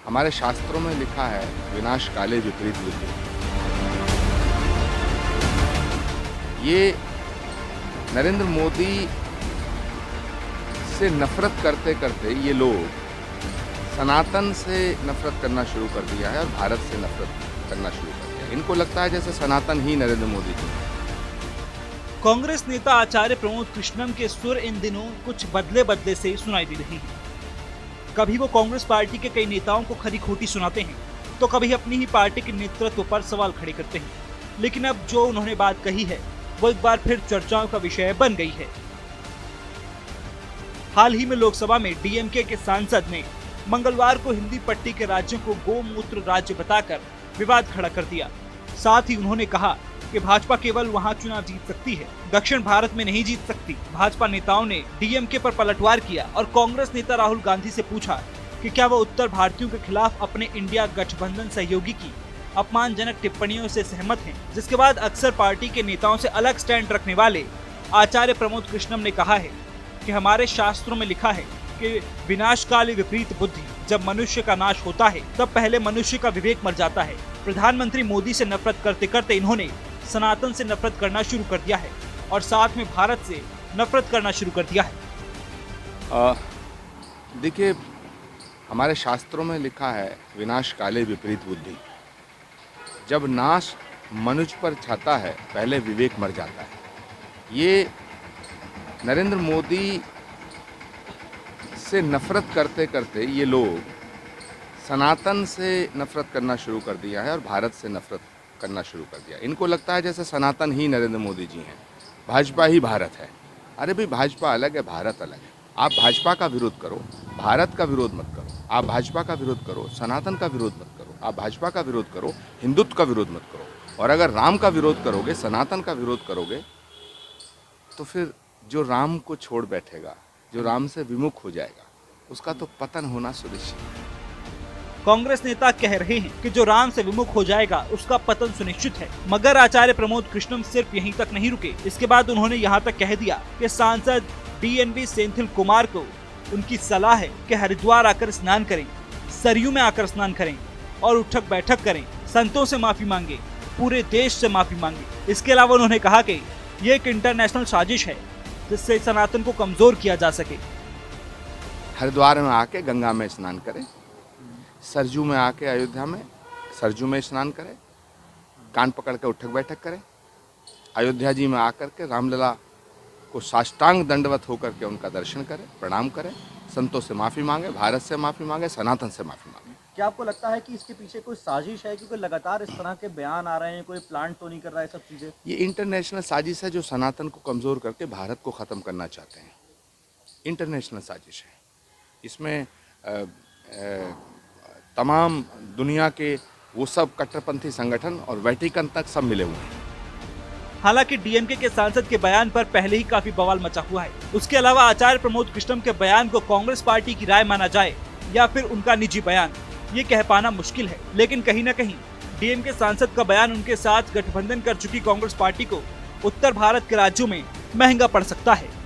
हमारे शास्त्रों में लिखा है विनाश काले विपरीत बुद्धि। ये नरेंद्र मोदी से नफरत करते करते ये लोग सनातन से नफरत करना शुरू कर दिया है और भारत से नफरत करना शुरू कर दिया है। इनको लगता है जैसे सनातन ही नरेंद्र मोदी जी हैं। कांग्रेस नेता आचार्य प्रमोद कृष्णम के सुर इन दिनों कुछ बदले बदले से सुनाई दे रहे हैं। कभी वो कांग्रेस पार्टी के कई नेताओं को खरी खोटी सुनाते हैं, तो कभी अपनी ही पार्टी के नेतृत्व पर सवाल खड़े करते हैं। लेकिन अब जो उन्होंने बात कही है वो एक बार फिर चर्चाओं का विषय बन गई है। हाल ही में लोकसभा में डीएमके के सांसद ने मंगलवार को हिंदी पट्टी के राज्यों को गोमूत्र राज्य बताकर विवाद खड़ा कर दिया। साथ ही उन्होंने कहा कि भाजपा केवल वहां चुनाव जीत सकती है, दक्षिण भारत में नहीं जीत सकती। भाजपा नेताओं ने डीएमके पर पलटवार किया और कांग्रेस नेता राहुल गांधी से पूछा कि क्या वो उत्तर भारतीयों के खिलाफ अपने इंडिया गठबंधन सहयोगी की अपमानजनक टिप्पणियों से सहमत हैं। जिसके बाद अक्सर पार्टी के नेताओं से अलग स्टैंड रखने वाले आचार्य प्रमोद कृष्णम ने कहा है कि हमारे शास्त्रों में लिखा है कि विनाशकाली विपरीत बुद्धि। जब मनुष्य का नाश होता है तब पहले मनुष्य का विवेक मर जाता है। प्रधानमंत्री मोदी से नफरत करते करते इन्होंने सनातन से नफरत करना शुरू कर दिया है और साथ में भारत से नफरत करना शुरू कर दिया है। देखिए, हमारे शास्त्रों में लिखा है विनाश काले विपरीत बुद्धि। जब नाश मनुष्य पर छाता है पहले विवेक मर जाता है। ये नरेंद्र मोदी से नफरत करते करते ये लोग सनातन से नफरत करना शुरू कर दिया है और भारत से नफरत करना शुरू कर दिया। इनको लगता है जैसे सनातन ही नरेंद्र मोदी जी हैं, भाजपा ही भारत है। अरे भाई, भाजपा अलग है, भारत अलग है। आप भाजपा का विरोध करो, भारत का विरोध मत करो। आप भाजपा का विरोध करो, सनातन का विरोध मत करो। आप भाजपा का विरोध करो, हिंदुत्व का विरोध मत करो। और अगर राम का विरोध करोगे, सनातन का विरोध करोगे, तो फिर जो राम को छोड़ बैठेगा, जो राम से विमुख हो जाएगा, उसका तो पतन होना सुनिश्चित है। कांग्रेस नेता कह रहे हैं कि जो राम से विमुख हो जाएगा उसका पतन सुनिश्चित है। मगर आचार्य प्रमोद कृष्णम सिर्फ यहीं तक नहीं रुके। इसके बाद उन्होंने यहाँ तक कह दिया कि सांसद डीएनवी सेंथिल कुमार को उनकी सलाह है कि हरिद्वार आकर स्नान करें, सरयू में आकर स्नान करें और उठक बैठक करें, संतों से माफी मांगे, पूरे देश से माफी मांगे। इसके अलावा उन्होंने कहा कि ये एक इंटरनेशनल साजिश है जिससे सनातन को कमजोर किया जा सके। हरिद्वार में आके गंगा में स्नान करें, सरजू में आके अयोध्या में सरजू में स्नान करें, कान पकड़ के उठक बैठक करें, अयोध्या जी में आकर के रामलला को साष्टांग दंडवत होकर के उनका दर्शन करें, प्रणाम करें, संतों से माफ़ी मांगे, भारत से माफ़ी मांगे, सनातन से माफ़ी मांगे। क्या आपको लगता है कि इसके पीछे कोई साजिश है, क्योंकि लगातार इस तरह के बयान आ रहे हैं, कोई प्लान तो नहीं कर रहा है सब चीज़ें? ये इंटरनेशनल साजिश है जो सनातन को कमज़ोर करके भारत को ख़त्म करना चाहते हैं। इंटरनेशनल साजिश है। इसमें तमाम दुनिया के वो सब कट्टरपंथी संगठन और वेटिकन तक सब मिले हुए हैं। हालांकि डीएमके के सांसद के बयान पर पहले ही काफी बवाल मचा हुआ है। उसके अलावा आचार्य प्रमोद कृष्णम के बयान को कांग्रेस पार्टी की राय माना जाए या फिर उनका निजी बयान, ये कह पाना मुश्किल है। लेकिन कहीं न कहीं डीएमके सांसद का बयान उनके साथ गठबंधन कर चुकी कांग्रेस पार्टी को उत्तर भारत के राज्यों में महंगा पड़ सकता है।